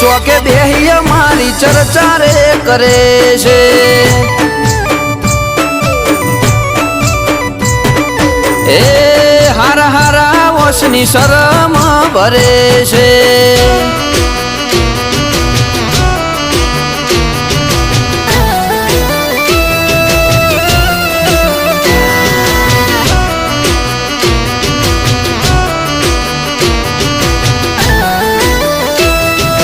ચોકે બેહી મારી ચર્ચા રે કરે છે એ હારા હારા ઓસની શરમ ભરે છે।